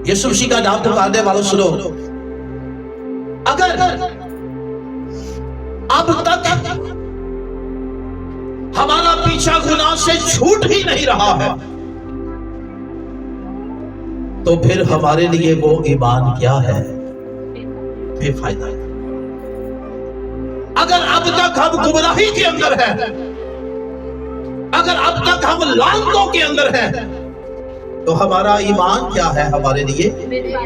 یسوع مسیح کا نام پکارنے والوں سنو، اگر اب تک ہمارا پیچھا گناہ سے چھوٹ ہی نہیں رہا ہے تو پھر ہمارے لیے وہ ایمان کیا ہے؟ بے فائدہ ہے۔ اگر اب تک ہم گمراہی کے اندر ہیں، اگر اب تک ہم لعنتوں کے اندر ہیں تو ہمارا ایمان کیا ہے ہمارے لیے؟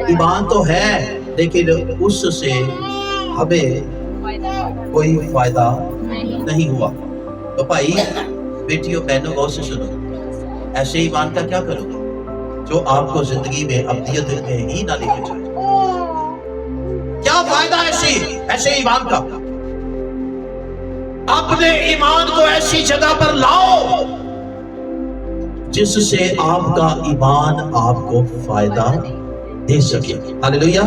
ایمان تو ہے لیکن اس سے ہمیں کوئی فائدہ نہیں ہوا۔ تو بھائی بیٹیوں بہنوں غور سے سنو، ایسے ایمان کا کیا کرو جو آپ کو زندگی میں ابدیت میں ہی نہ لے کے جائے؟ کیا فائدہ ایسے ایمان کا؟ اپنے ایمان کو ایسی جگہ پر لاؤ جس سے آپ کا ایمان آپ کو فائدہ دے سکے۔ ہاللیلویہ۔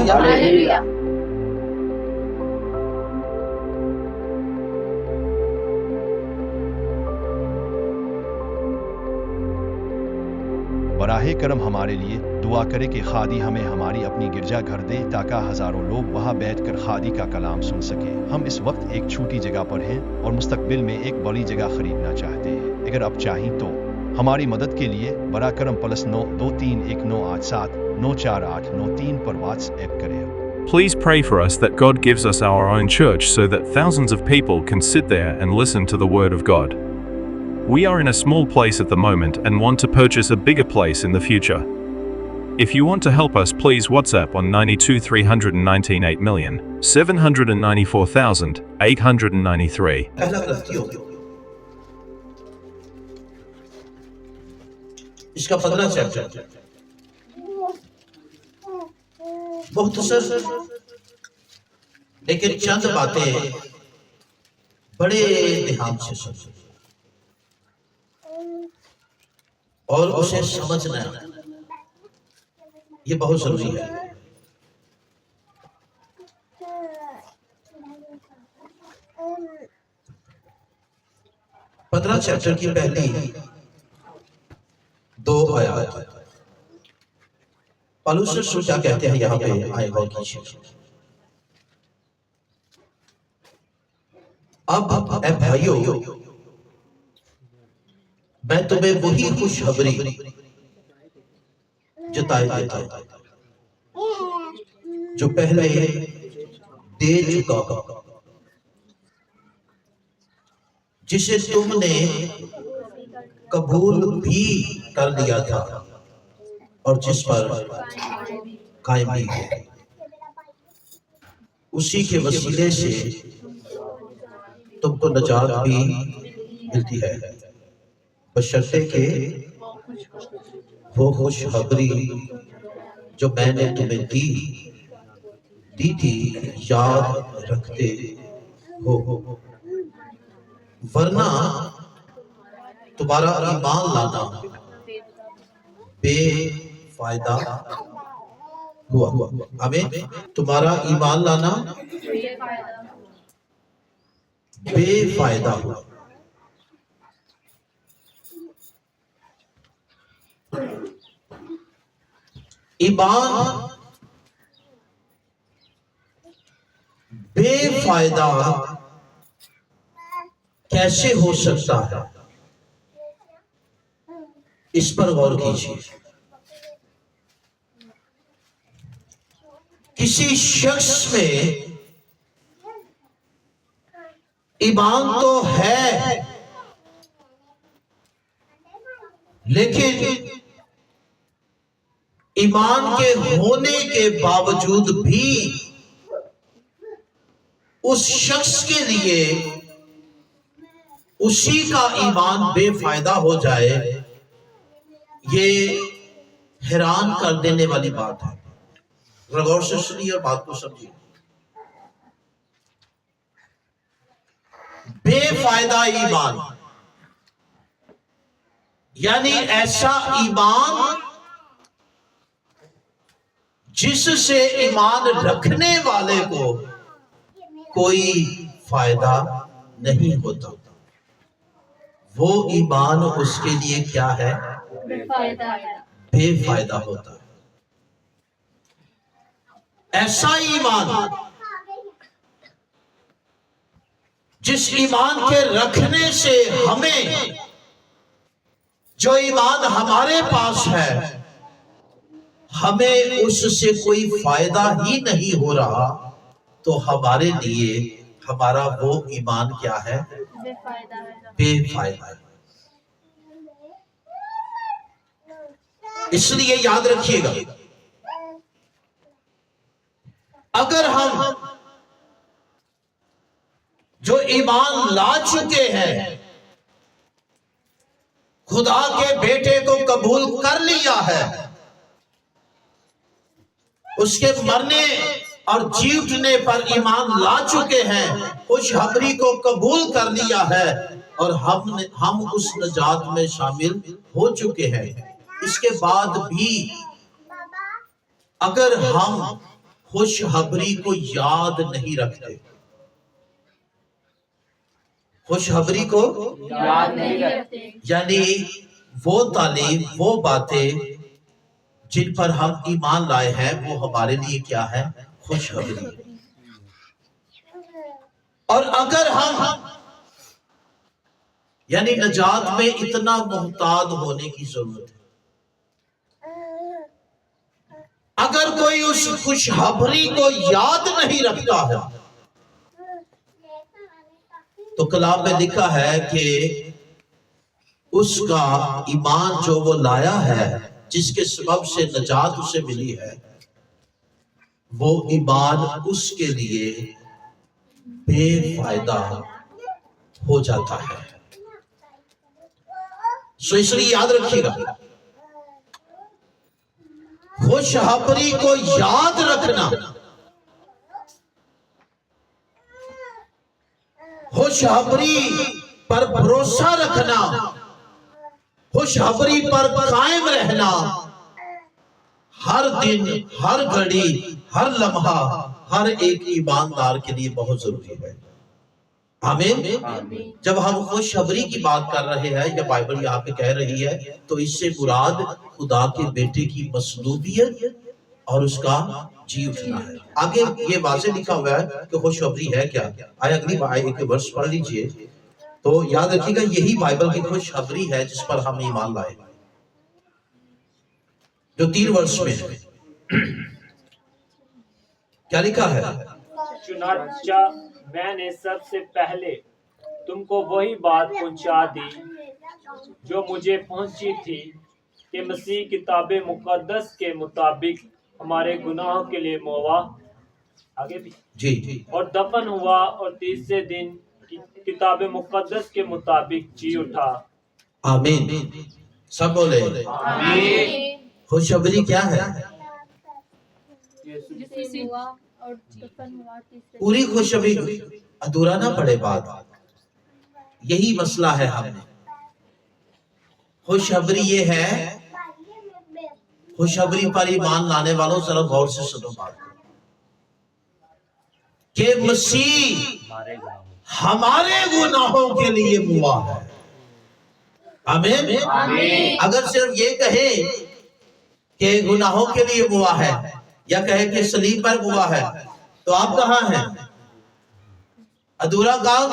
براہ کرم ہمارے لیے دعا کرے کہ خادی ہمیں ہماری اپنی گرجا گھر دے تاکہ ہزاروں لوگ وہاں بیٹھ کر خادی کا کلام سن سکے۔ ہم اس وقت ایک چھوٹی جگہ پر ہیں اور مستقبل میں ایک بڑی جگہ خریدنا چاہتے ہیں۔ اگر آپ چاہیں تو ہماری مدد کے لیے براہ کرم +9231987948993 پر واٹس ایپ کریں۔ Please pray for us that God gives us our own church so that thousands of people can sit there and listen to the Word of God. We are in a small place at the moment and want to purchase a bigger place in the future. If you want to help us, please WhatsApp on 92,319,894,893. پہلا کرسٹیوں اس کا 15 chapter مختصر لیکن چند باتیں بڑے دھیان سے سنو اور اسے سمجھنا یہ بہت ضروری ہے۔ پندرہ چیپٹر کی پہلی 2 آیات پالوس رسول کیا کہتے ہیں یہاں پہ آئے غور کیجئے۔ اب اے بھائیو میں تمہیں وہی خوشخبری جتائے دیتا ہوں جو پہلے دے چکا ہوں، جسے تم نے قبول بھی کر لیا تھا اور جس پر قائم بھی ہے، اسی کے وسیلے سے تم کو نجات بھی ملتی ہے، بشرطے کہ وہ خوشخبری جو میں نے تمہیں دی تھی یاد رکھتے ہو، ورنہ تمہارا ایمان لانا بے فائدہ ہوا۔ ہمیں تمہارا ایمان لانا بے فائدہ ہوا۔ ایمان بے فائدہ کیسے ہو سکتا ہے؟ اس پر غور کیجیے۔ کسی شخص میں ایمان تو ہے لیکن ایمان کے ہونے کے باوجود بھی اس شخص کے لیے اسی کا ایمان بے فائدہ ہو جائے، یہ حیران کر دینے والی بات ہے۔ غور سے سنیے اور بات کو سمجھیے۔ بے فائدہ ایمان یعنی ایسا ایمان جس سے ایمان رکھنے والے کو کوئی فائدہ نہیں ہوتا، وہ ایمان اس کے لیے کیا ہے؟ بے فائدہ ہوتا ہے۔ ऐसा ईमान जिस ईमान के रखने से हमें, जो ईमान हमारे पास है, हमें उससे कोई फायदा ही नहीं हो रहा, तो हमारे लिए हमारा वो ईमान क्या है? बेफायदा है। इसलिए याद रखिएगा, अगर हम जो ईमान ला चुके हैं, खुदा के बेटे को कबूल कर लिया है, उसके मरने और जी उठने पर ईमान ला चुके हैं, खुशखबरी को कबूल कर लिया है, और हम उस नजात में शामिल हो चुके हैं। इसके बाद भी अगर हम खुशखबरी को याद नहीं रखते, खुशखबरी को याद नहीं रखते, यानी वो तालीम, वो बातें जिन पर हम ईमान लाए हैं, वो हमारे लिए क्या है? खुशखबरी। और अगर हम यानी नजात में इतना मुहताज होने की जरूरत है, अगर कोई उस खुशखबरी को याद नहीं रखता है, तो कलाम में लिखा है कि उसका ईमान जो वो लाया है, जिसके सबब से नजात उसे मिली है, वो ईमान उसके लिए बेफायदा हो जाता है। सो इसलिए याद रखिएगा, खुशखबरी को याद रखना, खुशखबरी पर भरोसा रखना, खुशखबरी पर कायम रहना, हर दिन, हर घड़ी, हर लम्हा, हर एक ईमानदार के लिए बहुत जरूरी है। आमीन। जब हम खुशखबरी की बात कर रहे हैं, या बाइबल यहाँ पे कह रही है, तो इससे मुराद खुदा के बेटे की मसलूबियत और उसका जी उठना है। आगे ये वाज़े लिखा हुआ है कि खुशखबरी है क्या। आए अगली एक वर्ष पढ़ लीजिए, तो याद रखिएगा, यही बाइबल की खुशखबरी है जिस पर हम ईमान लाए, जो 3 वर्ष में है। क्या लिखा है? चुनांचा मैंने सबसे पहले तुमको वही बात पहुंचा दी जो मुझे पहुंची थी, कि मसीह किताबे मुकद्दस के मुताबिक हमारे गुनाहों के लिए मौवा आगे भी जी और दफन हुआ, और तीसरे दिन किताबे मुकद्दस के मुताबिक जी उठा। आमीन। सब बोले आमीन। खुशखबरी क्या है? पूरी खुशखबरी अधूरा ना पड़े बात, यही मसला है। हमने खुशखबरी ये है, खुशखबरी पर ईमान लाने वालों जरा गौर से सुनो बात, कि मसीह हमारे गुनाहों के लिए हुआ है। आमीन। अगर सिर्फ ये कहे कि गुनाहों के लिए हुआ है, या कहे कि सलीब पर हुआ है, तो आप कहाँ हैं? अधूरा काम।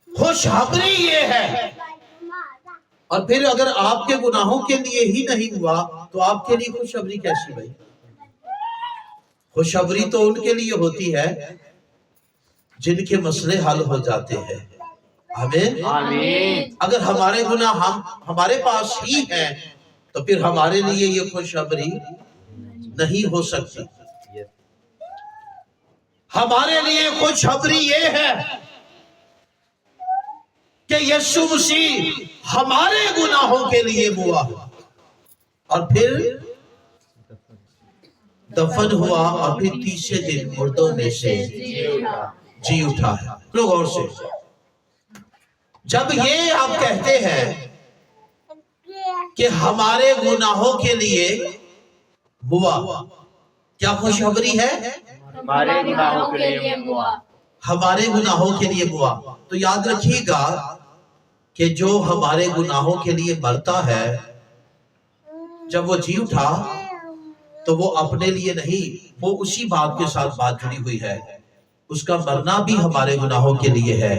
खुशखबरी ये है। और फिर अगर आपके गुनाहों के लिए ही नहीं हुआ, तो आपके लिए खुशखबरी कैसी भाई? खुशखबरी तो उनके लिए होती है जिनके मसले हल हो जाते हैं। आमीन। अगर हमारे गुनाह हमारे पास ही हैं, तो फिर हमारे लिए ये खुशखबरी नहीं हो सकती। हमारे लिए खुशखबरी ये है कि यीशु मसीह हमारे गुनाहों के लिए हुआ, और फिर दफन हुआ, और फिर तीसरे दिन मुर्दों में से जी उठा है। लोग और से जब ये आप कहते हैं कि हमारे गुनाहों के लिए हुआ, क्या खुशखबरी है? हमारे गुनाहों के लिए हुआ। हमारे गुनाहों के लिए हुआ। तो याद रखिएगा कि जो हमारे गुनाहों के लिए मरता है, जब वो जी उठा تو وہ اپنے لیے نہیں، وہ اسی بات کے ساتھ بات جڑی ہوئی ہے، اس کا مرنا بھی ہمارے گناہوں کے لیے ہے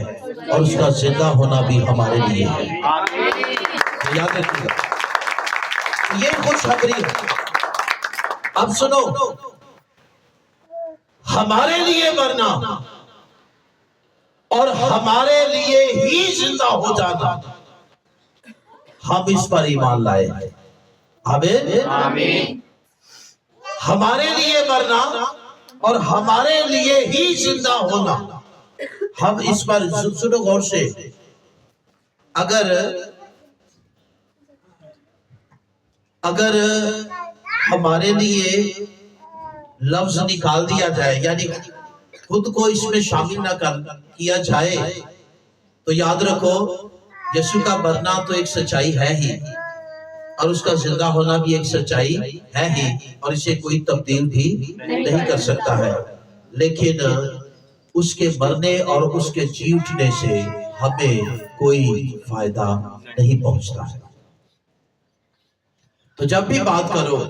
اور اس کا زندہ ہونا بھی ہمارے لیے ہے۔ یاد رکھیے گا، یہ خوشخبری ہے۔ اب سنو، ہمارے لیے مرنا اور ہمارے لیے ہی زندہ ہو جانا، ہم اس پر ایمان لائے ہیں۔ آمین۔ ہمارے لیے مرنا اور ہمارے لیے ہی زندہ ہونا، ہم اس پر سنو غور سے۔ اگر ہمارے لیے لفظ نکال دیا جائے، یعنی خود کو اس میں شامل نہ کیا جائے، تو یاد رکھو یسوع کا مرنا تو ایک سچائی ہے ہی، اور اس کا زندہ ہونا بھی ایک سچائی ہے ہی، اور اسے کوئی تبدیل بھی نہیں کر سکتا ہے، لیکن اس کے مرنے اور اس کے جی اٹھنے سے ہمیں کوئی فائدہ نہیں پہنچتا ہے۔ تو جب بھی بات کرو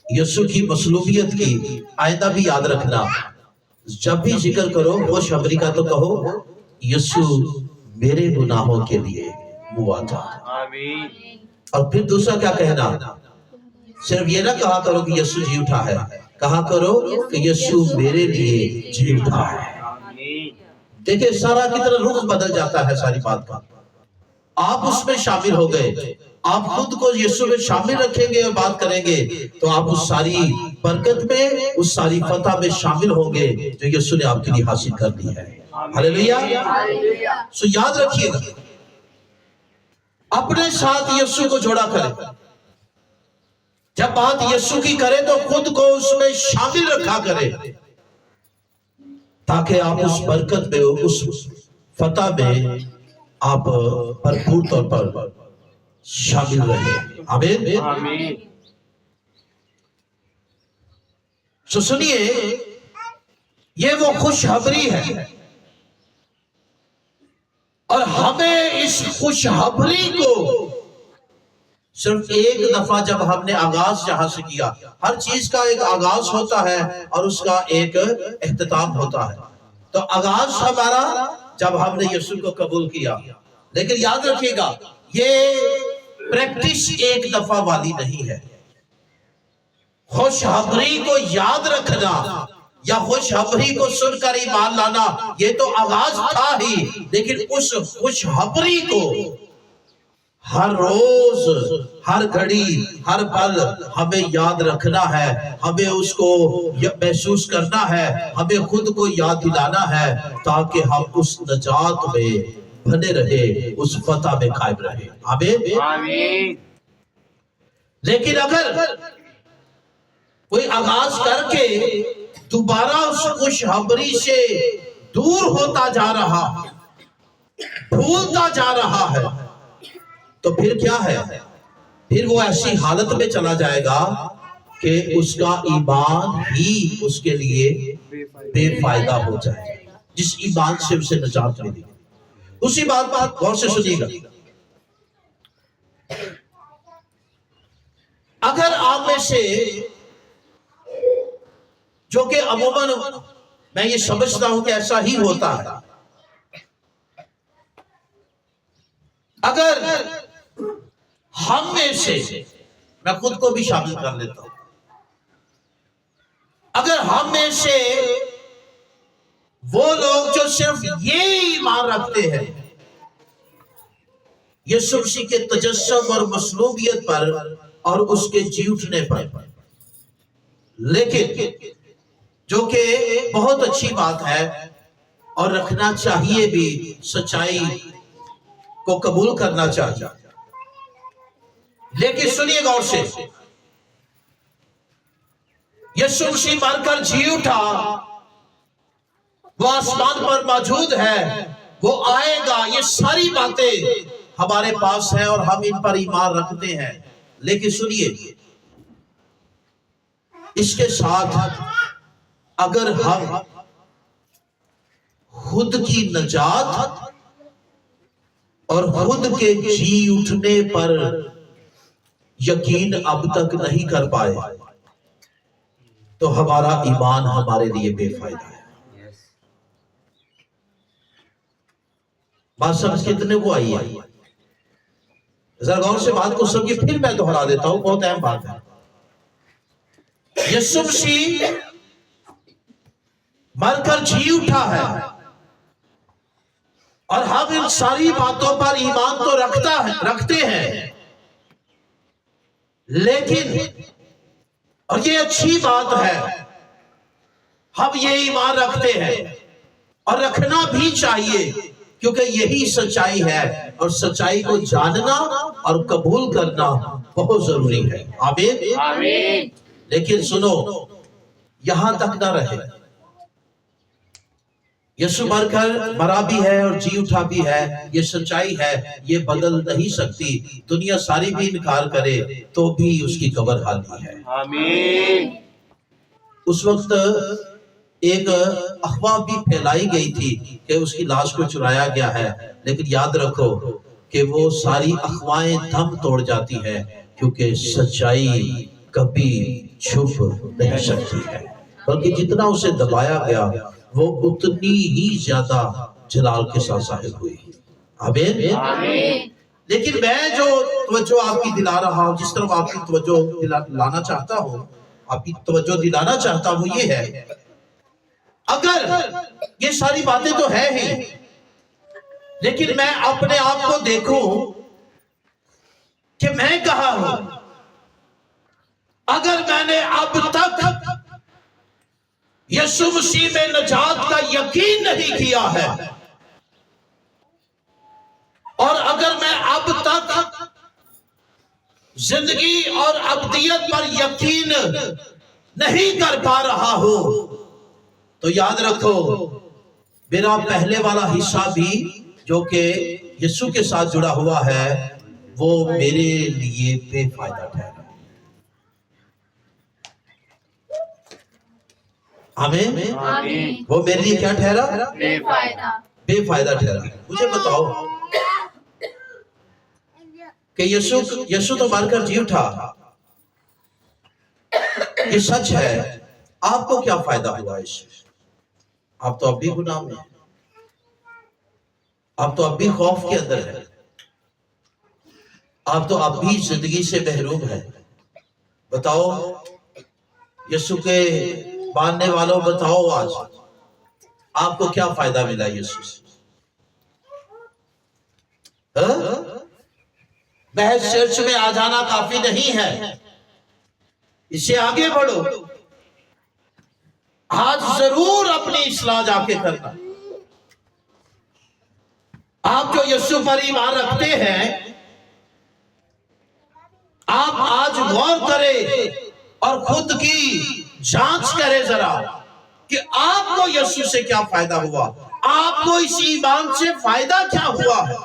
یسوع کی مصلوبیت کی، آئندہ بھی یاد رکھنا، جب بھی ذکر کرو خوشخبری کا تو کہو یسوع میرے گناہوں کے لیے ہوا تھا۔ اور پھر دوسرا کیا کہنا، صرف یہ نہ کہا کرو کہ یسوع جی اٹھا ہے، کہا کرو کہ یسوع میرے لیے جی اٹھا ہے۔ دیکھیں سارا کی طرح رخ بدل جاتا ہے ساری بات کا۔ آپ اس میں شامل ہو گئے، آپ خود کو یسوع میں شامل رکھیں گے اور بات کریں گے تو آپ اس ساری برکت میں، اس ساری فتح میں شامل ہوں گے جو یسوع نے آپ کے لیے حاصل کر دی ہے۔ ہلیلویہ۔ سو یاد رکھیے گا، اپنے ساتھ یسوع کو جوڑا کریں۔ جب بات یسوع کی کرے تو خود کو اس میں شامل رکھا کرے، تاکہ آپ اس برکت میں، اس فتح میں آپ بھرپور طور پر شامل رہے۔ آمین۔ سو سنیے، یہ وہ خوشخبری ہے، اور ہمیں اس خوشخبری کو صرف ایک دفعہ جب ہم نے آغاز جہاں سے کیا، ہر چیز کا ایک آغاز ہوتا ہے اور اس کا ایک اختتام ہوتا ہے، تو آغاز ہمارا جب ہم نے یسوع کو قبول کیا، لیکن یاد رکھیے گا یہ پریکٹس ایک دفعہ والی نہیں ہے۔ خوشخبری کو یاد رکھنا یا خوشخبری کو سن کر ایمان لانا یہ تو آغاز تھا ہی، لیکن اس خوشخبری کو ہر روز، ہر گھڑی، ہر پل ہمیں یاد رکھنا ہے، ہمیں اس کو محسوس کرنا ہے، ہمیں خود کو یاد دلانا ہے، تاکہ ہم اس نجات میں بنے رہے، اس فتح میں قائم رہے۔ آمین۔ لیکن اگر کوئی آغاز کر کے دوبارہ اس خوشخبری سے دور ہوتا جا رہا، بھولتا جا رہا ہے، تو پھر کیا ہے؟ پھر وہ ایسی حالت میں چلا جائے گا کہ اس کا ایمان ہی اس کے لیے بے فائدہ ہو جائے، جس ایمان سے اسے نجات ملی۔ اسی بات غور سے سنیے گا، اگر آپ میں سے، جو کہ عموماً میں یہ سمجھتا ہوں کہ ایسا ہی ہوتا ہے، اگر ہم میں سے، میں خود کو بھی شامل کر لیتا ہوں، اگر ہم میں سے وہ لوگ جو صرف یہ ایمان رکھتے ہیں یسوع مسیح کے تجسم اور مصلوبیت پر اور اس کے جی اٹھنے پر، لیکن جو کہ بہت اچھی بات ہے اور رکھنا چاہیے بھی، سچائی کو قبول کرنا چاہیے، لیکن سنیے غور سے، یسوع مسیح مر کر جی اٹھا، وہ آسمان پر موجود ہے، وہ آئے گا، یہ ساری باتیں ہمارے پاس ہیں اور ہم ان پر ایمان رکھتے ہیں، لیکن سنیے، اس کے ساتھ اگر ہم خود کی نجات اور خود کے جی اٹھنے پر یقین اب تک نہیں کر پائے، तो हमारा ईमान हमारे लिए बेफायदा है। बात समझ कितने को आई है? जरा गौर से बात को समझिए, फिर मैं दोहरा देता हूं, बहुत अहम बात है। यीशु मसीह मरकर जी उठा है और हम इन सारी बातों पर ईमान तो रखते हैं, लेकिन और ये अच्छी बात है, हम ये ईमान रखते हैं और रखना भी चाहिए, क्योंकि यही सच्चाई है और सच्चाई को जानना और कबूल करना बहुत जरूरी है। आमीन आमीन। लेकिन सुनो, यहां तक ना रहे। यीशु मरा भी है और जी उठा भी है, ये सच्चाई है, ये बदल नहीं सकती। दुनिया सारी भी इनकार करे तो भी उसकी कब्र खाली है। आमीन। उस वक्त एक अफवाह भी फैलाई गई थी कि उसकी लाश को चुराया गया है, लेकिन याद रखो कि वो सारी अफवाहें दम तोड़ जाती है, क्योंकि सच्चाई कभी छुप नहीं सकती है, बल्कि जितना उसे दबाया गया वो उतनी ही ज्यादा जलाल के साथ जाहिर हुई। आमीन आमीन। लेकिन मैं जो तवज्जो आपकी दिला रहा हूं, जिस तरफ आपकी तवज्जो लाना चाहता हूं, आपकी तवज्जो दिलाना चाहता हूं, ये है, अगर ये सारी बातें तो है ही, लेकिन मैं अपने आप को देखूं कि मैं कहां हूं। अगर मैंने अब तक यीशु मसीह में नजात का यकीन नहीं किया है, और अगर मैं अब तक जिंदगी और अब्दियत पर यकीन नहीं कर पा रहा हूं, तो याद रखो मेरा पहले वाला हिस्सा भी जो कि यीशु के साथ जुड़ा हुआ है, वो मेरे लिए बेफायदा ठहरा। आमीन आमीन। वो मेरे लिए क्या ठहरा? बेफायदा ठहरा। मुझे बताओ कि यीशु तो मरकर जी उठा, ये सच है, आपको क्या फायदा हुआ इससे? आप तो अब भी गुनाह में, आप तो अब भी खौफ के अंदर है, आप तो अब भी जिंदगी से महरूम है। बताओ यीशु के मानने वालों, बताओ आज आपको क्या फायदा मिला यीशु से? महज चर्च में आ जाना काफी नहीं है, इससे आगे बढ़ो। आज जरूर अपनी इस्लाह जाके करना। आप जो यीशु पर ईमान रखते हैं, आप आज गौर करें और खुद की जांच करें जरा कि आपको यीशु से क्या फायदा हुआ, आपको इस ईमान से फायदा क्या हुआ है।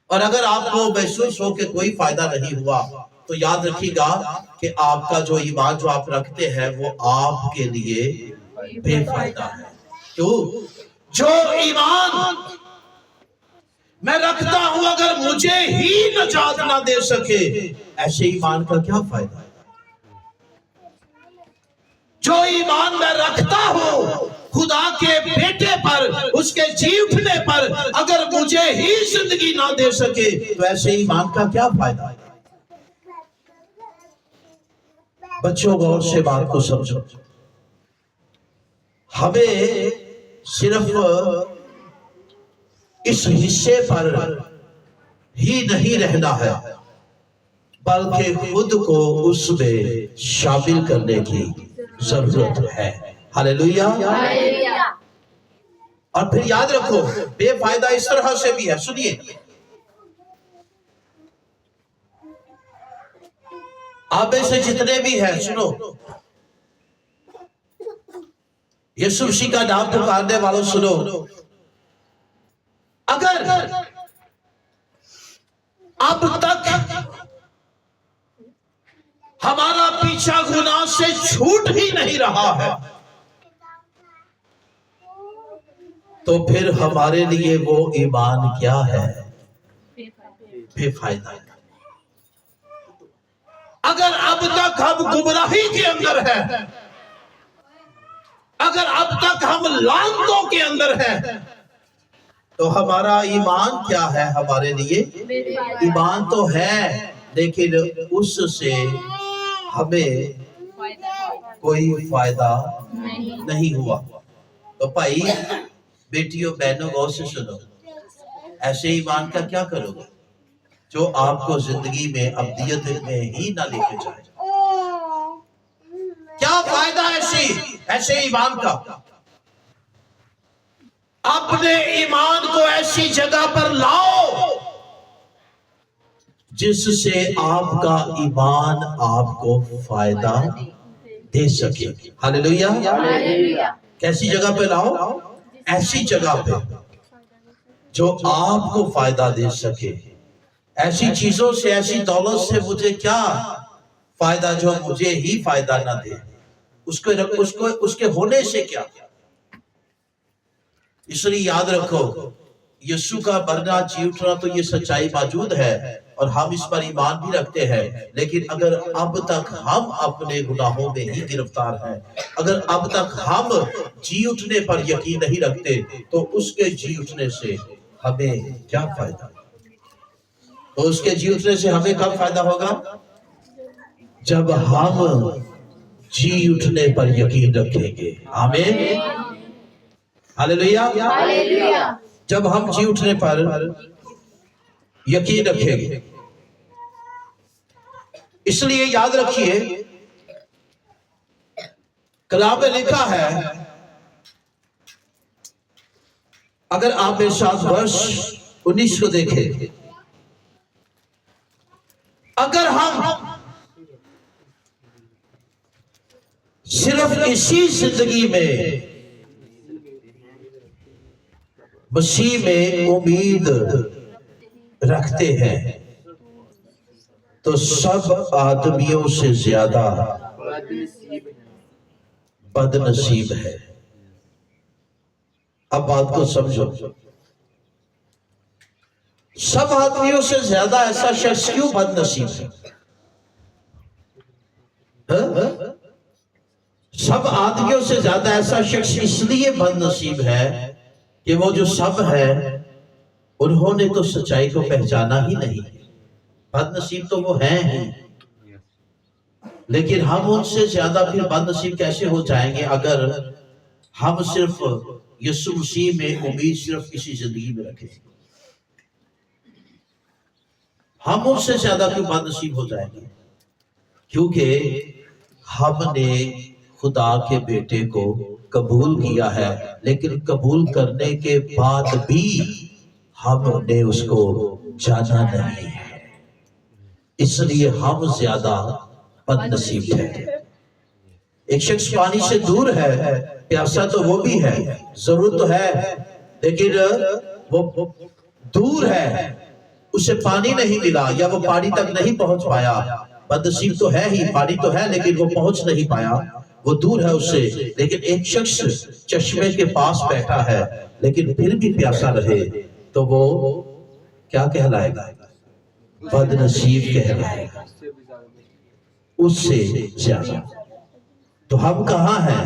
और अगर आपको महसूस हो कि कोई फायदा नहीं हुआ, तो याद रखिएगा कि आपका जो ईमान जो आप रखते हैं वो आपके लिए बेफायदा है। क्यों? जो ईमान मैं रखता हूं अगर मुझे ही नजात ना दे सके, ऐसे ईमान का क्या फायदा? जो ईमान मैं रखता हूं खुदा के बेटे पर, उसके जी उठने पर, अगर मुझे ही जिंदगी ना दे सके, तो ऐसे ईमान का क्या फायदा? बच्चों गौर से बात को समझो। हमें सिर्फ इस हिस्से पर ही नहीं रहना है, बल्कि खुद को उसमें शामिल करने की जरूरत है। हालेलुया। और फिर याद रखो, बेफायदा इस तरह से भी है, सुनिए, आप में से जितने भी हैं सुनो, यीशु मसीह का नाम पुकारने वालों सुनो, अगर अब तक हमारा पीछा गुनाह से छूट ही नहीं रहा है, तो फिर हमारे लिए वो ईमान क्या है? बेफायदा है। अगर अब तक हम गुमराही के अंदर हैं, अगर अब तक हम लानतों के अंदर हैं, तो हमारा ईमान क्या है हमारे लिए? ईमान तो है, लेकिन उससे हमें कोई फायदा नहीं हुआ। तो भाई बेटियों बहनों गौर से सुनो, ऐसे ईमान का क्या करोगे जो आपको जिंदगी में अब्दियत में ही ना लेके जाए? क्या फायदा ऐसे ईमान का? अपने ईमान को ऐसी जगह पर लाओ जिससे आपका ईमान आपको फायदा दे सके। हालेलुया। कैसी जगह पे लाओ? ऐसी जगह पे जो आपको फायदा दे सके। ऐसी चीजों से, ऐसी दौलत से मुझे क्या फायदा जो मुझे ही फायदा ना दे? उसके होने से क्या? इसलिए याद रखो, यीशु का मरना जी उठना तो ये सच्चाई मौजूद है और हम इस पर ईमान भी रखते हैं। लेकिन अगर अब तक हम अपने गुनाहों में ही गिरफ्तार हैं, अगर अब तक हम जी उठने पर यकीन नहीं रखते, तो उसके जी उठने से हमें क्या फायदा? तो उसके जी उठने से हमें कब फायदा होगा? जब हम जी उठने पर यकीन रखेंगे। आमीन, हालेलुया। जब हम जी उठने पर यकीन रखेंगे। इसलिए याद रखिए, कलाम में लिखा है, अगर आप मेरे साथ वर्ष 19 को देखें, अगर हम सिर्फ इसी जिंदगी में मसीह में उम्मीद रखते हैं, तो सब आदमियों से ज्यादा बदनसीब है। अब बात को समझो, सब आदमियों से ज्यादा ऐसा शख्स क्यों बदनसीब है? सब आदमियों से ज्यादा ऐसा शख्स इसलिए बदनसीब है कि वो जो सब है उन्होंने तो सच्चाई को पहचाना ही नहीं। बदनसीब तो वो हैं ही, लेकिन हम उनसे ज्यादा फिर बदनसीब कैसे हो जाएंगे अगर हम सिर्फ यीशु मसीह में उम्मीद सिर्फ इसी जिंदगी में रखें? हम उनसे ज्यादा क्यों बदनसीब हो जाएंगे? क्योंकि हमने खुदा के बेटे को कबूल किया है, लेकिन कबूल करने के बाद भी हमने उसको जाना नहीं है, इसलिए हम ज्यादा बदनसीब हैं। एक शख्स पानी से दूर है, प्यासा तो वो भी है, जरूरत तो है, लेकिन वो दूर है, उसे पानी नहीं मिला या वो पानी तक नहीं पहुंच पाया। बदनसीब तो है ही, पानी तो है लेकिन वो पहुंच नहीं पाया, वो दूर है उससे। लेकिन एक शख्स चश्मे के पास बैठा है लेकिन फिर भी प्यासा रहे, तो वो क्या कहलाएगा? बदनसीब कहलाएगा, उससे ज्यादा। तो हम कहाँ हैं?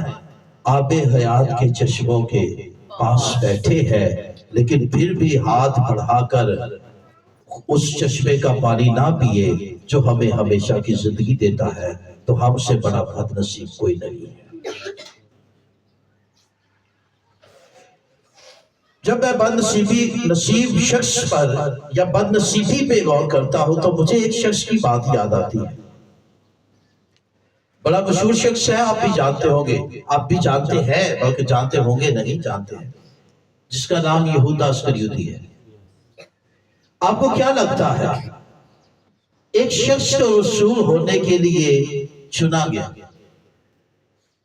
आबे हयात के चश्मों के पास बैठे हैं, लेकिन फिर भी हाथ बढ़ाकर उस चश्मे का पानी ना पिए जो हमें हमेशा की जिंदगी देता है, तो हमसे बड़ा बदनसीब कोई नहीं है। जब मैं बदनसीब शख्स पर या बदनसीबी पे गौर करता हूं, तो मुझे एक शख्स की बात याद आती है। बड़ा मशहूर शख्स है, आप भी जानते होंगे, आप भी जानते हैं, बल्कि जानते होंगे नहीं जानते हैं, जिसका नाम यहूदा इस्करियोती है। आपको क्या लगता है एक शख्स को रसूल होने के लिए चुना गया,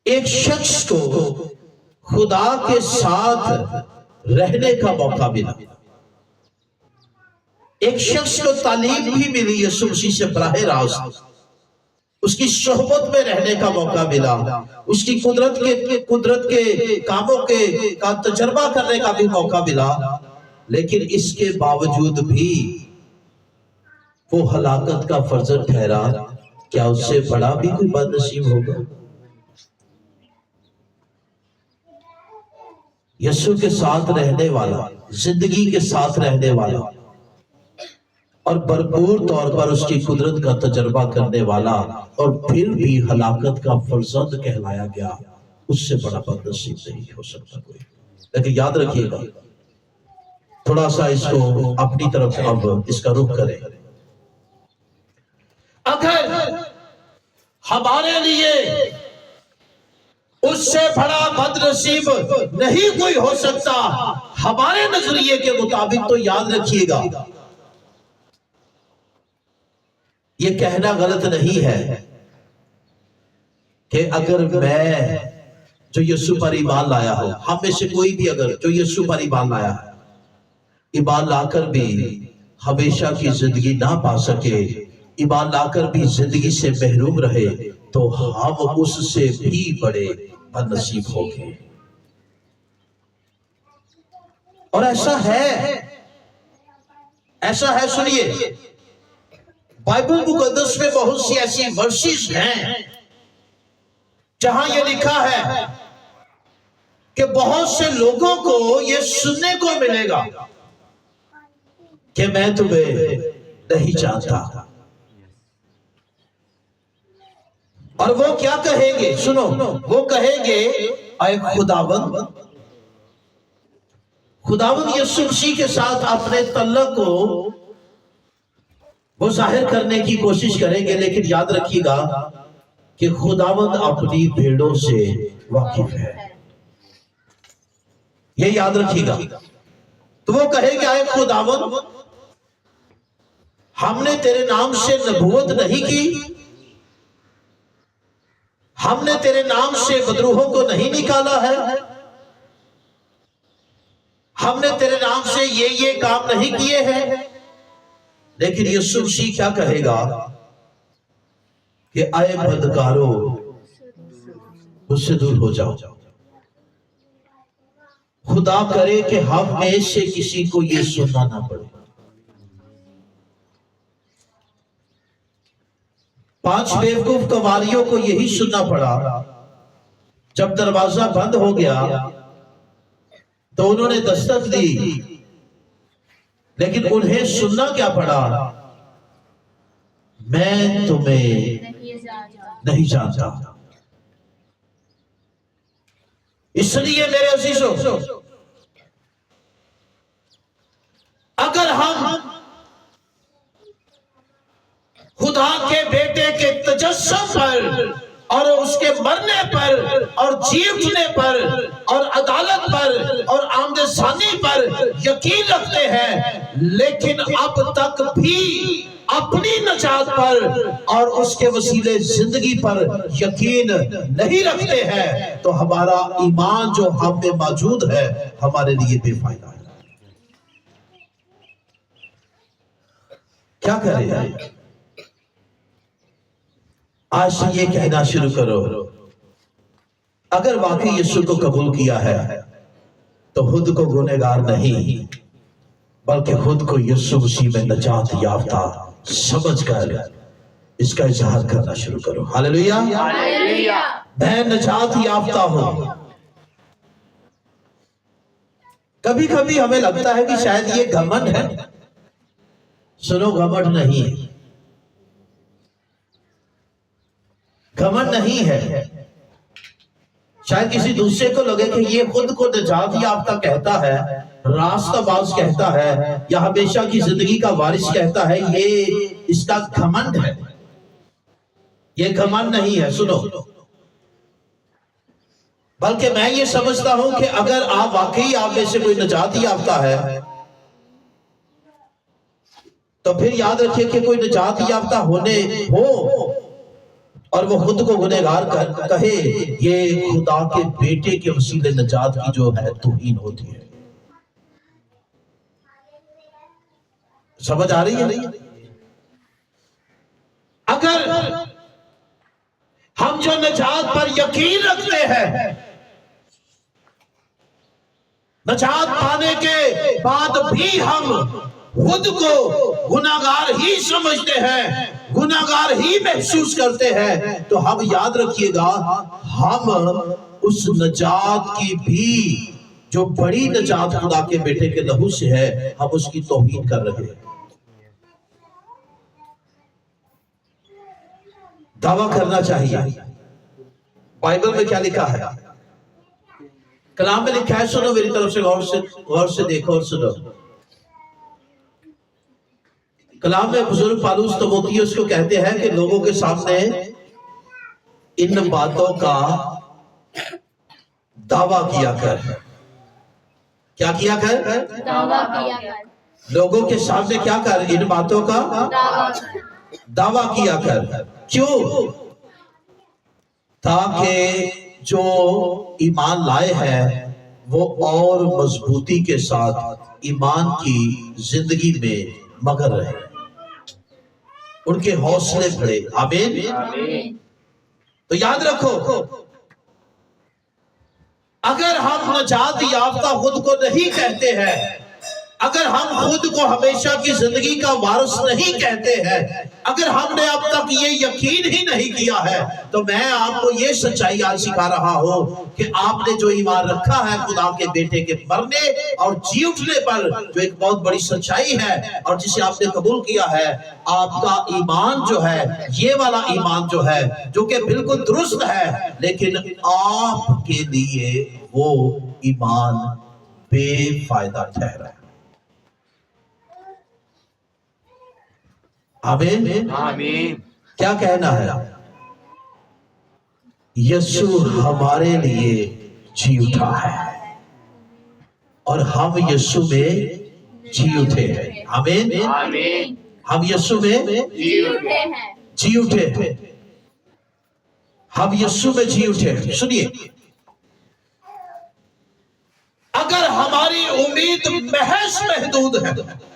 एक शख्स को खुदा के साथ रहने का मौका मिला, एक शख्स को तालीम भी मिली यीशु मसीह से बराह रास्त, उसकी सोहबत में रहने का मौका मिला, उसकी कुदरत के कामों का तजर्बा करने का भी मौका मिला, लेकिन इसके बावजूद भी वो हलाकत का फर्जन ठहरा क्या उससे बड़ा भी कोई बदनसीब होगा? यीशु के साथ रहने वाला, जिंदगी के साथ रहने वाला और भरपूर तौर पर उसकी कुदरत का तजर्बा करने वाला और फिर भी हलाकत का फर्जंद कहलाया गया, उससे बड़ा बदनसीब नहीं हो सकता कोई। लेकिन याद रखिएगा, थोड़ा सा इसको अपनी तरफ से अब इसका रुख करें। अगर हमारे लिए उससे बड़ा बदनसीब नहीं कोई हो सकता हमारे नजरिए के मुताबिक, तो याद रखिएगा ये कहना गलत नहीं है कि अगर मैं जो यीशु पर ईमान लाया हो, हम में से कोई भी अगर जो यीशु पर ईमान लाया है, ईमान लाकर भी हमेशा की जिंदगी ना पा सके, ईमान लाकर भी जिंदगी से महरूम रहे, तो हम उससे भी बड़े बदनसीब होंगे। और ऐसा है, सुनिए, बाइबल मुकद्दस में बहुत सी ऐसी वर्सेस हैं जहां ये लिखा है कि बहुत से लोगों को ये सुनने को मिलेगा कि मैं तुम्हें नहीं जानता। और वो क्या कहेंगे? सुनो, वो कहेंगे ऐ खुदावंद यीशु मसीह के साथ अपने तल्लक को वो जाहिर करने की कोशिश करेंगे, लेकिन याद रखिएगा कि खुदावंद अपनी भेड़ों से वाकिफ है, ये याद रखिएगा। तो वो कहेंगे ऐ खुदावंद, हमने तेरे नाम से नबूवत नहीं की, हमने तेरे नाम से बदरूहों को नहीं निकाला है, हमने तेरे नाम से ये काम नहीं किए हैं। लेकिन यीशु मसीह क्या कहेगा कि आए बदकारो, मुझसे दूर हो जाओ। खुदा करे कि हम में से किसी को ये सुनना ना पड़े। 5 बेवकूफ कवारियों को यही सुनना पड़ा। जब दरवाजा बंद हो गया तो उन्होंने दस्तक दी, लेकिन उन्हें सुनना क्या पड़ा? मैं तुम्हें नहीं जानता। इसलिए मेरे अजीजों, अगर हम खुदा के बेटे के तजस्सुम पर और उसके मरने पर और जी उठने पर और अदालत पर और आमदसानी पर यकीन रखते हैं, लेकिन अब तक भी अपनी नजात पर और उसके वसीले जिंदगी पर यकीन नहीं रखते हैं, तो हमारा ईमान जो हम में मौजूद है हमारे लिए बेफायदा है। क्या करें? आज से ये कहना शुरू करो, अगर वाकई यीशु को कबूल किया है तो खुद को गुनहगार नहीं, बल्कि खुद को यीशु मसीह में नजात याफ्ता समझकर इसका इजहार करना शुरू करो। हालेलुया, मैं नजात याफ्ता हूं। कभी कभी हमें लगता है कि शायद ये घमंड है। सुनो, घमंड नहीं है, घमंड नहीं है। शायद किसी दूसरे को लगे कि ये खुद को निजात याफ्ता कहता है, रास्ताबाज कहता है, या हमेशा की जिंदगी का वारिस कहता है, ये इसका घमंड है। ये घमंड नहीं है, सुनो, बल्कि मैं ये समझता हूं कि अगर आप वाकई आप में से कोई निजात याफ्ता है तो फिर याद रखिए कि कोई निजात याफ्ता होने हो और वो खुद को गुनहगार कहे, ये खुदा के बेटे के वसीले निजात की जो है तौहीन होती है। समझ आ रही है? अगर हम जो निजात पर यकीन रखते हैं, निजात पाने के बाद भी हम खुद को गुनाहगार ही समझते हैं, गुनाहगार ही महसूस करते हैं, तो हम याद रखिएगा हम उस नजात की भी जो बड़ी नजात खुदा के बेटे के लहू से है, हम उसकी तौहीन कर रहे हैं। दावा करना चाहिए। बाइबल में क्या लिखा है, कलाम में लिखा है, सुनो मेरी तरफ से, गौर से देखो और सुनो। कलाम में बुजुर्ग पालूस तीमुथियुस को कहते हैं कि लोगों के सामने इन बातों का दावा किया कर। क्या किया कर? दावा किया कर। लोगों के सामने क्या कर? इन बातों का दावा किया कर। क्यों? ताकि जो ईमान लाए हैं वो और मजबूती के साथ ईमान की जिंदगी में मगन रहे, उनके हौसले बढ़े। आमीन। तो याद रखो, अगर हम नजात याफ्ता खुद को नहीं कहते हैं, अगर हम खुद को हमेशा की जिंदगी का वारिस नहीं कहते हैं, अगर हमने अब तक ये यकीन ही नहीं किया है, तो मैं आपको ये सच्चाई आज सिखा रहा हूं कि आपने जो ईमान रखा है खुदा के बेटे के मरने और जी उठने पर, जो एक बहुत बड़ी सच्चाई है और जिसे आपने कबूल किया है, आपका ईमान जो है, ये वाला ईमान जो है, जो कि बिल्कुल दुरुस्त है, लेकिन आपके लिए वो ईमान बेफायदा ठहरा है। आमीन। आमीन। क्या कहना है? यीशु हमारे लिए जी उठा है और हम यीशु में जी उठे हैं। आमीन। आमीन। हम यीशु में जी उठे हैं। जी उठे हैं। हम यीशु में जी उठे हैं। सुनिए, अगर हमारी उम्मीद महज महदूद है,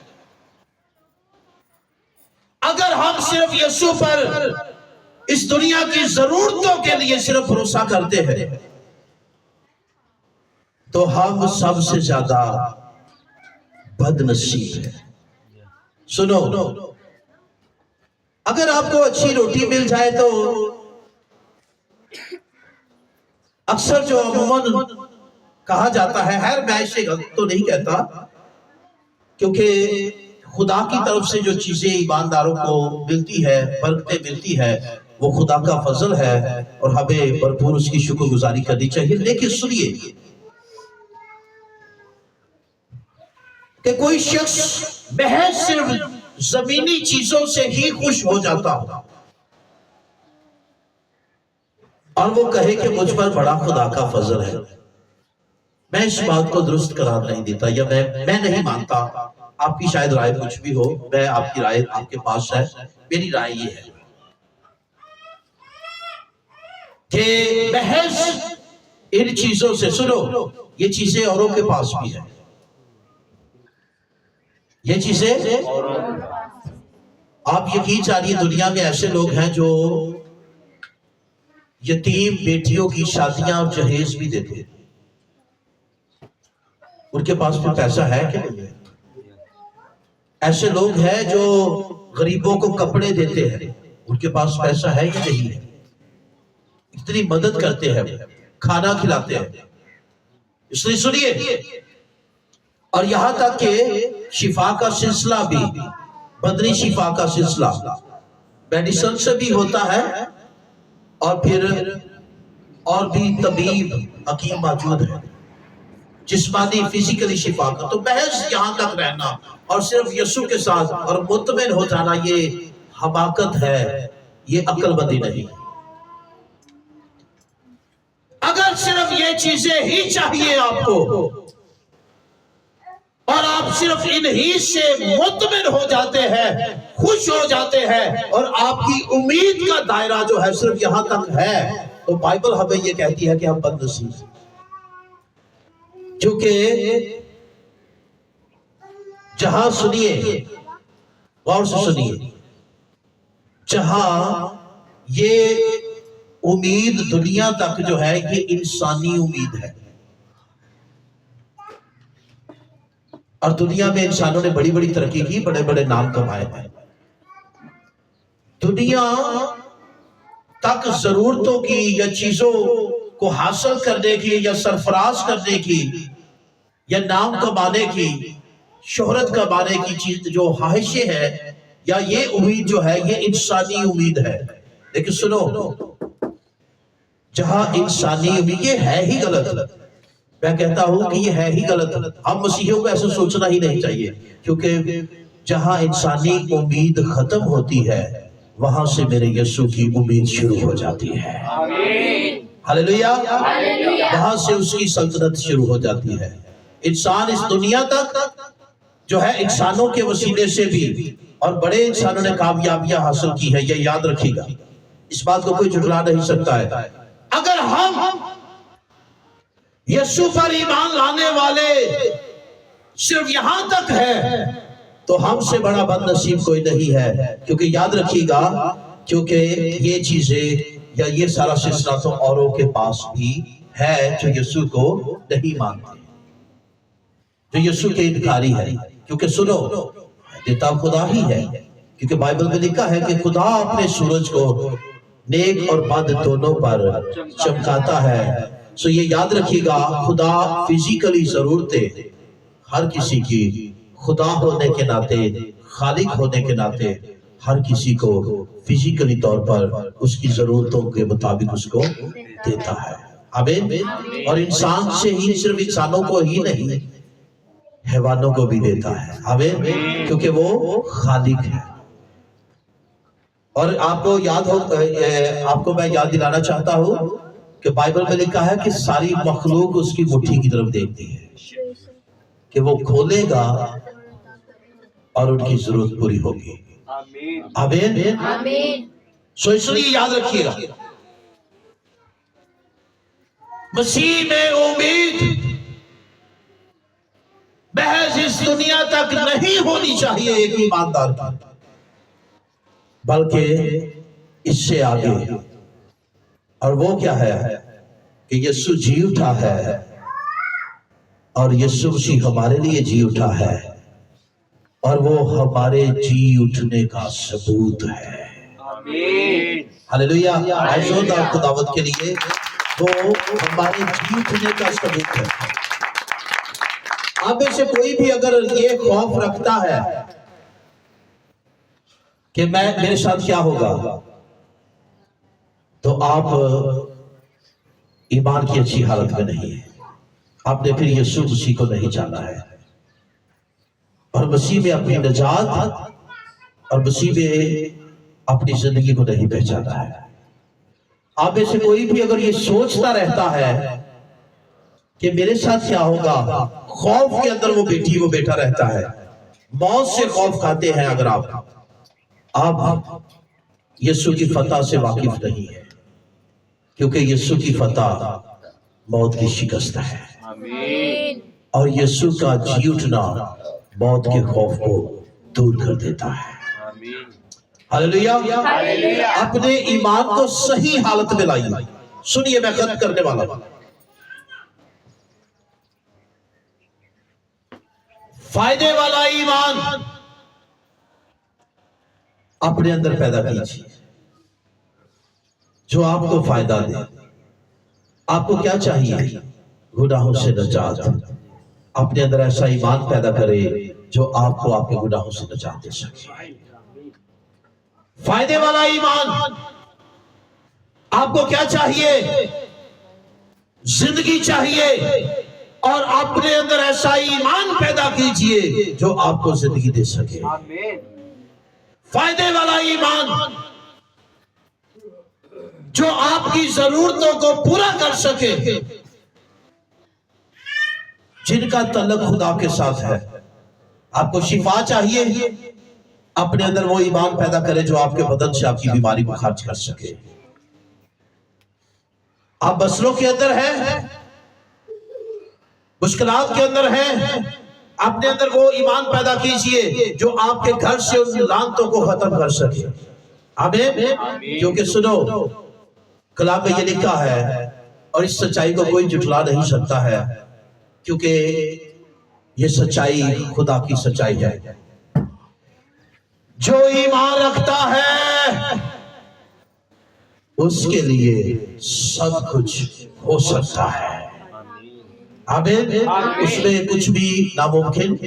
अगर हम सिर्फ यीशु पर इस दुनिया की जरूरतों के लिए सिर्फ भरोसा करते हैं, तो हम सबसे ज्यादा बदनसीब हैं। सुनो, अगर आपको अच्छी रोटी मिल जाए तो अक्सर जो अमूमन कहा जाता है, खैर मैं इसे गलत तो नहीं कहता, क्योंकि खुदा की तरफ से जो चीजें ईमानदारों को मिलती है, बरकतें मिलती है, वो खुदा का फजल है और हमें भरपूर उसकी शुक्रगुजारी करनी चाहिए। लेकिन सुनिए कि कोई शख्स महज सिर्फ जमीनी चीजों से ही खुश हो जाता हो और वो कहे कि मुझ पर बड़ा खुदा का फजल है, मैं इस बात को दुरुस्त करार नहीं देता, या मैं नहीं मानता। आपकी शायद राय कुछ भी हो, मैं आपकी राय आपके पास है, मेरी राय ये है कि महज इन चीजों से, सुनो, ये चीजें औरों के पास भी है, ये चीजें आप यकीन जानिए, दुनिया में ऐसे लोग हैं जो यतीम बेटियों की शादियां और जहेज भी देते हैं। उनके पास भी पैसा है कि नहीं? ऐसे लोग हैं जो गरीबों को कपड़े देते हैं, उनके पास पैसा है या नहीं है? इतनी मदद करते हैं, खाना खिलाते हैं। इसलिए सुनिए, और यहां तक कि शिफा का सिलसिला भी, बदनी शिफा का सिलसिला मेडिसिन से भी होता है, और फिर और भी तबीब हकीम मौजूद है, जिस्मानी फिजिकली शिफा का। तो महज यहां तक रहना और सिर्फ यीशु के साथ और मुतमिन हो जाना, ये हमाकत है, ये अक्लमंदी नहीं। अगर सिर्फ ये चीजें ही चाहिए आपको और आप सिर्फ इन्हीं से मुतमिन हो जाते हैं, खुश हो जाते हैं, और आपकी उम्मीद का दायरा जो है सिर्फ यहां तक है, तो बाइबल हमें ये कहती है कि हम बदनसीब हैं। क्योंकि जहां, सुनिए, गौर से सुनिए, जहां ये उम्मीद दुनिया तक जो है, ये इंसानी उम्मीद है। اور دنیا میں انسانوں نے بڑی بڑی ترقی کی، بڑے بڑے نام کمائے ہیں، دنیا تک ضرورتوں کی یا چیزوں کو حاصل کرنے کی یا سرفراز کرنے کی یا نام کمانے کی، شہرت کمانے کی چیز جو خواہشیں ہیں یا یہ امید جو ہے، یہ انسانی امید ہے۔ لیکن سنو، جہاں انسانی امید، یہ ہے ہی غلط، میں کہتا ہوں کہ یہ ہے ہی غلط، ہم مسیحیوں کو ایسا سوچنا ہی نہیں چاہیے، کیونکہ جہاں انسانی امید ختم ہوتی ہے وہاں سے میرے یسوع کی امید شروع ہو جاتی ہے۔ ہلیلویا، وہاں سے اس کی سلطنت شروع ہو جاتی ہے۔ انسان اس دنیا تک جو ہے انسانوں کے وسیلے سے بھی، اور بڑے انسانوں نے کامیابیاں حاصل کی ہے، یہ یاد رکھیے گا، اس بات کو کوئی جھٹلا نہیں سکتا ہے۔ اگر ہم یسوع پر ایمان لانے والے صرف یہاں تک ہے تو ہم سے بڑا بد نصیب کوئی نہیں ہے، کیونکہ یاد رکھیے گا، کیونکہ یہ چیزیں یا یہ سارا سلسلہ تو اوروں کے پاس بھی ہے جو یسوع کو نہیں مانتے، جو یسوع کے انکاری ہے۔ کیونکہ سنو، دیتا خدا ہی ہے، کیونکہ بائبل میں لکھا ہے کہ خدا اپنے سورج کو نیک اور بد دونوں پر چمکاتا ہے۔ سو یہ یاد رکھیے گا، خدا فزیکلی ضرورتیں ہر کسی کی، خدا ہونے کے ناطے، خالق ہونے کے ناطے ہر کسی کو فزیکلی طور پر اس کی ضرورتوں کے مطابق اس کو دیتا ہے۔ آمین۔ اور انسان سے ہی، صرف انسانوں کو ہی نہیں، حیوانوں کو بھی دیتا ہے۔ آمین، کیونکہ وہ خالق ہے۔ اور آپ کو یاد ہو، آپ کو میں یاد دلانا چاہتا ہوں کہ بائبل میں لکھا ہے کہ ساری مخلوق اس کی مٹھی کی طرف دیکھتی ہے کہ وہ کھولے گا اور ان کی ضرورت پوری ہوگی۔ آمین۔ سو اس لیے یاد رکھیے گا، مسیح میں امید محض اس دنیا تک نہیں ہونی چاہیے ایک ایماندار کی، بلکہ اس سے آگے۔ اور وہ کیا ہے کہ یسوع جی اٹھا ہے، اور یسوع مسیح ہمارے لیے جی اٹھا ہے، اور وہ ہمارے جی اٹھنے کا ثبوت ہے۔ ہلیلویا، آئیے خداوت کے لیے، وہ ہمارے جی اٹھنے کا ثبوت ہے۔ آپ میں سے کوئی بھی اگر یہ خوف رکھتا ہے کہ میرے ساتھ کیا ہوگا، تو آپ ایمان کی اچھی حالت میں نہیں ہے، آپ نے پھر یسوع مسیح کو نہیں جانا ہے، اور مسیح میں اپنی نجات اور مسیح میں اپنی زندگی کو نہیں پہچانا ہے۔ آپ میں سے کوئی بھی اگر یہ سوچتا رہتا ہے کہ میرے ساتھ کیا ہوگا، خوف کے اندر وہ بیٹا رہتا ہے، موت سے خوف کھاتے ہیں اگر آپ یسوع کی فتح سے واقف نہیں ہے، کیونکہ یسوع کی فتح موت کی شکست ہے، اور یسوع کا جی اٹھنا موت کے خوف کو دور کر دیتا ہے۔ ہلیلویا، اپنے ایمان کو صحیح حالت میں لائیے۔ سنیے، میں ختم کرنے والا ہوں۔ فائدے والا ایمان اپنے اندر پیدا کیجیے، جو آپ کو فائدہ دے۔ آپ کو کیا چاہیے؟ گناہوں سے نجات۔ اپنے اندر ایسا ایمان پیدا کرے جو آپ کو آپ کے گناہوں سے نجات دے سکے۔ فائدے والا ایمان آپ کو کیا چاہیے؟ زندگی چاہیے، اور اپنے اندر ایسا ایمان پیدا کیجئے جو آپ کو زندگی دے سکے۔ فائدے والا ایمان جو آپ کی ضرورتوں کو پورا کر سکے، جن کا تعلق خدا کے ساتھ ہے۔ آپ کو شفا چاہیے، اپنے اندر وہ ایمان پیدا کرے جو آپ کے بدن سے آپ کی بیماری کو خارج کر سکے۔ آپ مسئلوں کے اندر ہیں، مشکلات کے اندر ہیں، اپنے اندر وہ ایمان پیدا کیجئے جو آپ کے گھر سے ان لعنتوں کو ختم کر سکے۔ آمین۔ کیونکہ سنو، کلام میں یہ لکھا ہے، اور اس سچائی کو کوئی جھٹلا نہیں سکتا ہے، کیونکہ ये सच्चाई खुदा की सच्चाई है। जो ईमान रखता है उसके लिए सब कुछ हो सकता है। आमीन। उसमें कुछ भी नामुमकिन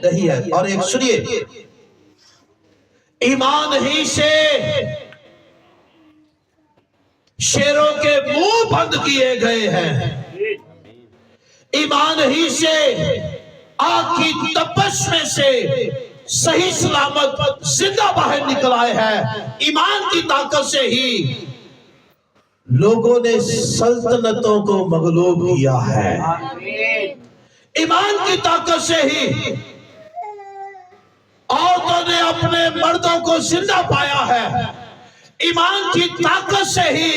नहीं है। और एक सुनिए, ईमान ही से शेरों के मुंह बंद किए गए हैं। ईमान ही से आग की तपश में से सही सलामत जिंदा बाहर निकल आए हैं। ईमान की ताकत से ही लोगों ने सल्तनतों को मगलूब किया है। ईमान की ताकत से ही औरतों ने अपने मर्दों को जिंदा पाया है। ईमान की ताकत से ही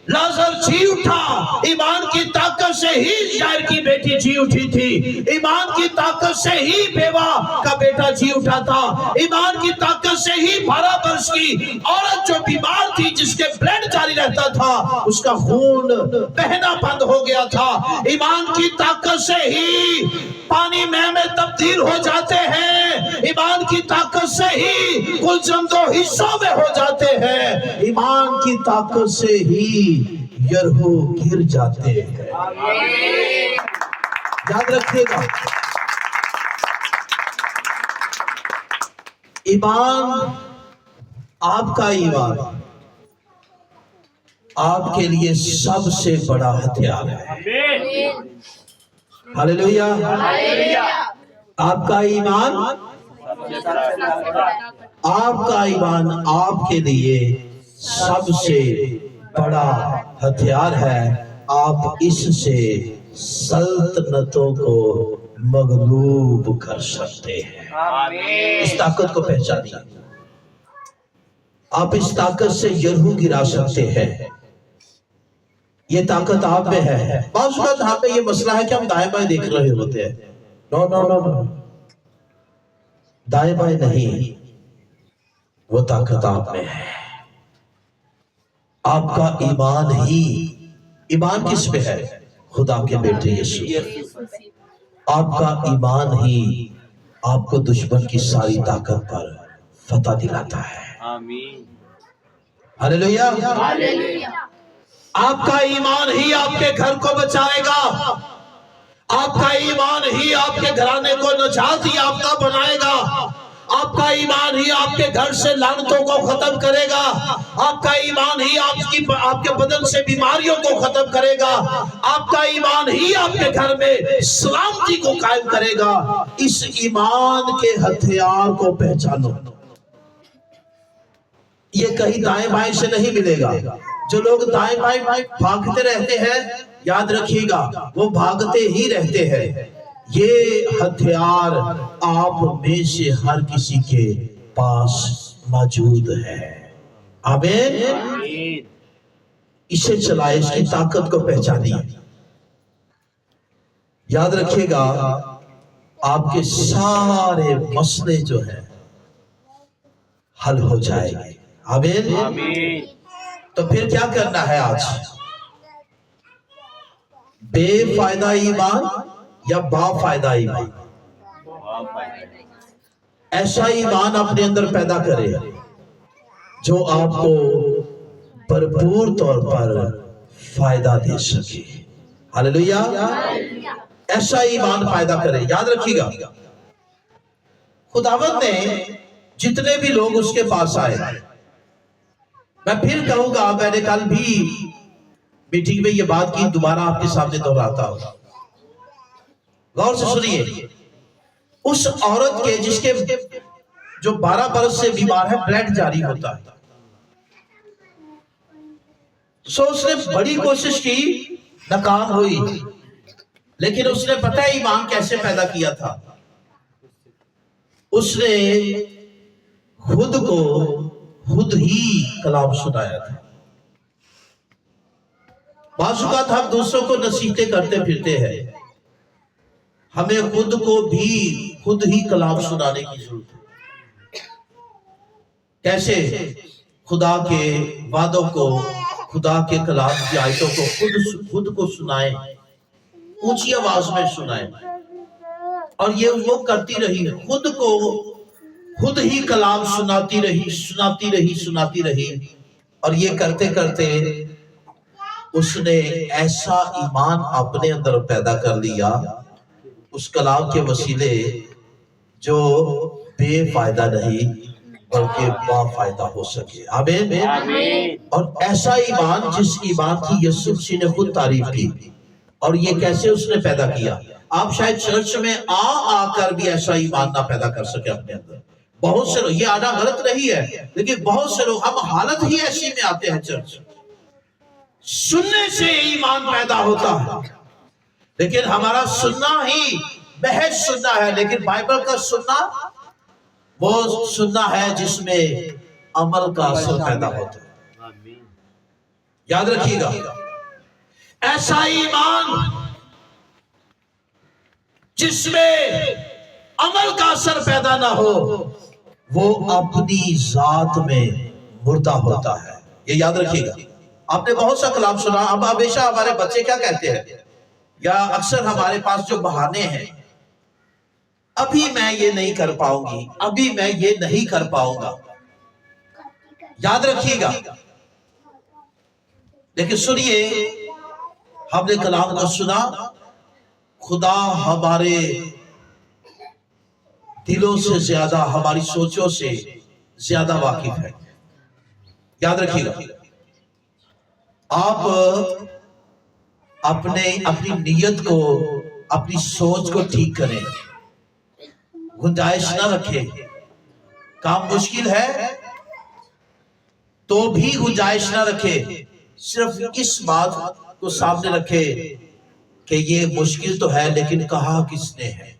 लाजर जी उठा। ईमान की ताकत से ही यायर की बेटी जी उठी थी। ईमान की ताकत से ही बेवा का बेटा जी उठा था। ईमान की ताकत से ही 12 वर्ष की औरत जो बीमार थी, जिसके ब्लड जारी रहता था, उसका खून बहना बंद हो गया था। ईमान की ताकत से ही पानी में तब्दील हो जाते हैं। ईमान की ताकत से ही गुलशन 2 हिस्सों में हो जाते हैं। ईमान की ताकत से ही यरीहो गिर जाते हैं। याद रखिएगा, ईमान, आपका ईमान आपके लिए सबसे बड़ा हथियार है। हालेलुया। आपका ईमान, आपका ईमान आपके लिए सबसे बड़ा हथियार है। आप इससे सल्तनतों को मगलूब कर सकते हैं। इस ताकत को पहचानिए। आप इस ताकत से यरीहो गिरा सकते हैं। ये ताकत आप में है। बाज़ वक़्त यहाँ पे ये मसला है कि हम दाएं बाएं देख रहे होते हैं। नो नो नो नो, दाएं बाएं नहीं, वो ताकत आप में है। आपका ईमान ही, ईमान किस पे है? खुदा के बेटे यीशु। आपका ईमान ही आपको दुश्मन की सारी ताकत पर फतह दिलाता है। आमीन। हालेलुया। आपका ईमान ही आपके घर को बचाएगा। आपका ईमान ही आपके घराने को निजात याफ्ता बनाएगा। आपका ईमान ही आपके घर से लानतों को खत्म करेगा। आपका ईमान ही आपके बदन से बीमारियों को खत्म करेगा। आपका ईमान ही आपके घर में सलामती को कायम करेगा। इस ईमान के हथियार को पहचानो। ये कहीं दाएं बाएं से नहीं मिलेगा। जो लोग दाएं बाएं भागते रहते हैं, याद रखिएगा, वो भागते ही रहते हैं। ये हथियार आप में से हर किसी के पास मौजूद है। आमीन। इसे चलाए, इसकी ताकत को पहचानिए। याद रखिएगा, आपके सारे मसले जो है हल हो जाएंगे। आमीन। तो फिर क्या करना है आज? बेफायदा ईमान या बाफायदा ईमान? ऐसा ईमान अपने अंदर पैदा करे जो आपको भरपूर तौर पर फायदा दे सके। हालेलुया। ऐसा ईमान पैदा करे। याद रखिएगा, खुदावंद ने जितने भी लोग उसके पास आए, मैं फिर कहूंगा, मैंने कल भी मीटिंग में ये बात की, दोबारा आपके सामने दोहराता हूं। गौर से सुनिए, उस औरत के जिसके जो 12 बरस से बीमार है, ब्लड जारी होता है, सो उसने बड़ी कोशिश की, नाकाम हुई। लेकिन उसने पता है ईमान कैसे पैदा किया था? उसने खुद को खुद ही कलाम सुनाया था। बाज़ हम दूसरों को नसीहतें करते फिरते हैं, हमें खुद को भी खुद ही कलाम सुनाने की जरूरत है। कैसे? खुदा के वादों को, खुदा के कलाम की आयतों को खुद को सुनाएं, ऊंची आवाज में सुनाएं। اور یہ وہ کرتی رہی، خود ہی کلام سناتی رہی، اور یہ کرتے کرتے اس نے ایسا ایمان اپنے اندر پیدا کر لیا اس کلام کے وسیلے جو بے فائدہ نہیں بلکہ با فائدہ ہو سکے۔ آمین۔ اور ایسا ایمان جس ایمان کی یسوع مسیح نے خود تعریف کی، اور یہ کیسے اس نے پیدا کیا؟ آپ شاید چرچ میں آ کر بھی ایسا ایمان نہ پیدا کر سکے اپنے اندر۔ بہت سے لوگ، یہ آنا غلط نہیں ہے، لیکن بہت سے لوگ، ہم حالت ہی ایسی میں آتے ہیں چرچ، سننے سے ایمان پیدا ہوتا ہے، لیکن ہمارا سننا ہی محض سننا ہے، لیکن بائبل کا سننا وہ سننا ہے جس میں عمل کا اثر پیدا ہوتا ہے۔ یاد رکھیے گا، ایسا ایمان جس میں عمل کا اثر پیدا نہ ہو وہ اپنی ذات میں مردہ ہوتا ہے۔ یہ یاد رکھیے گا۔ آپ نے بہت سا کلام سنا، اب ہمیشہ ہمارے بچے کیا کہتے ہیں، یا اکثر ہمارے پاس جو بہانے ہیں، ابھی میں یہ نہیں کر پاؤں گی، ابھی میں یہ نہیں کر پاؤں گا۔ یاد رکھیے گا، لیکن سنیے، ہم نے کلام کو سنا، خدا ہمارے دلوں سے زیادہ، ہماری سوچوں سے زیادہ واقف ہے۔ یاد رکھیے گا، آپ اپنی نیت کو، اپنی سوچ کو ٹھیک کریں، گنجائش نہ رکھیں۔ کام مشکل ہے تو بھی گنجائش نہ رکھے، صرف اس بات کو سامنے رکھے کہ یہ مشکل تو ہے لیکن کہا کس نے ہے۔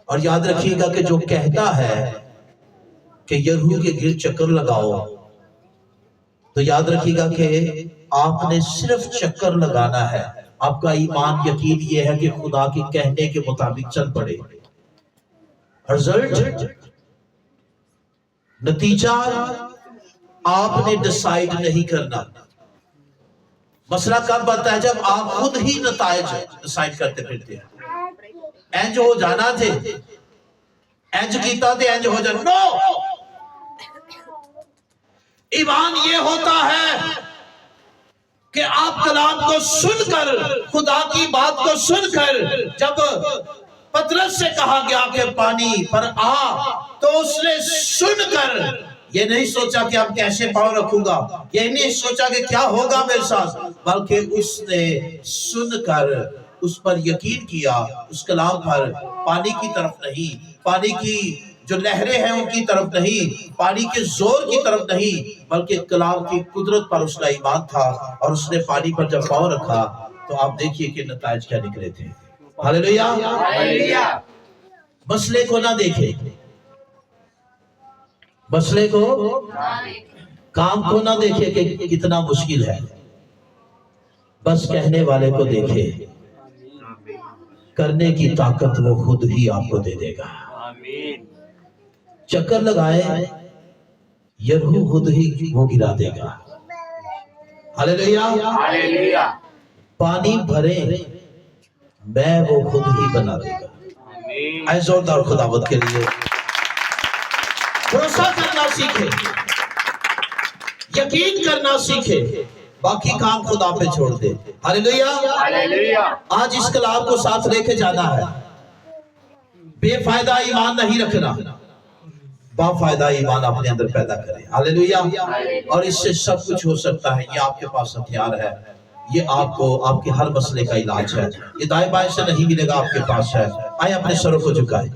اور یاد رکھیے گا کہ جو کہتا ہے کہ یریحو کے گرد چکر لگاؤ، تو یاد رکھیے گا کہ آپ نے صرف چکر لگانا ہے، آپ کا ایمان یقین یہ ہے کہ خدا کے کہنے کے مطابق چل پڑے۔ رزلٹ، نتیجہ آپ نے ڈیسائیڈ نہیں کرنا۔ مسئلہ کب بنتا ہے؟ جب آپ خود ہی نتائج ڈیسائیڈ کرتے پھرتے ہیں۔ اینج ہو جانا تھے، اینج کیتا تھے، اینج ہو جانا، نو! ایمان یہ ہوتا ہے کہ آپ کلام کو سن کر، خدا کی بات کو سن کر، جب پترس سے کہا گیا کہ پانی پر آ، تو اس نے سن کر یہ نہیں سوچا کہ اب کیسے پاؤں رکھوں گا، یہ نہیں سوچا کہ کیا ہوگا میرے ساتھ، بلکہ اس نے سن کر اس پر یقین کیا، اس کلام پر، پانی کی طرف نہیں، پانی کی جو لہریں ہیں ان کی طرف نہیں، پانی کے زور کی طرف نہیں، بلکہ کلام کی قدرت پر اس کا ایمان تھا، اور اس نے پانی پر جب پاؤں رکھا تو آپ دیکھیے کہ نتائج کیا نکلے تھے۔ ہاللیلویہ۔ مسئلے کو نہ دیکھے، مسئلے کو، کام کو نہ دیکھے کہ کتنا مشکل ہے، بس کہنے والے کو دیکھے، کرنے کی طاقت وہ خود ہی آپ کو دے دے گا۔ چکر لگائے، یریحو خود ہی وہ گرا دے گا۔ ہاللیلویہ۔ پانی بھرے، میں وہ خود ہی بنا دے گا۔ آئے زوردار خداوند کے لیے بھروسہ کرنا سیکھے، یقین کرنا سیکھے، باقی کام خدا پہ چھوڑ دے۔ ہاللیلویہ۔ آج اس کلام کو ساتھ لے کے جانا ہے، بے فائدہ ایمان نہیں رکھنا، با فائدہ ایمان اپنے اندر پیدا کریں۔ ہاللیلویہ۔ اور اس سے سب کچھ ہو سکتا ہے، یہ آپ کے پاس ہتھیار ہے، یہ آپ کو آپ کے ہر مسئلے کا علاج ہے، یہ دائیں بائیں سے نہیں ملے گا، آپ کے پاس ہے۔ آئے اپنے سروں کو جھکائیں۔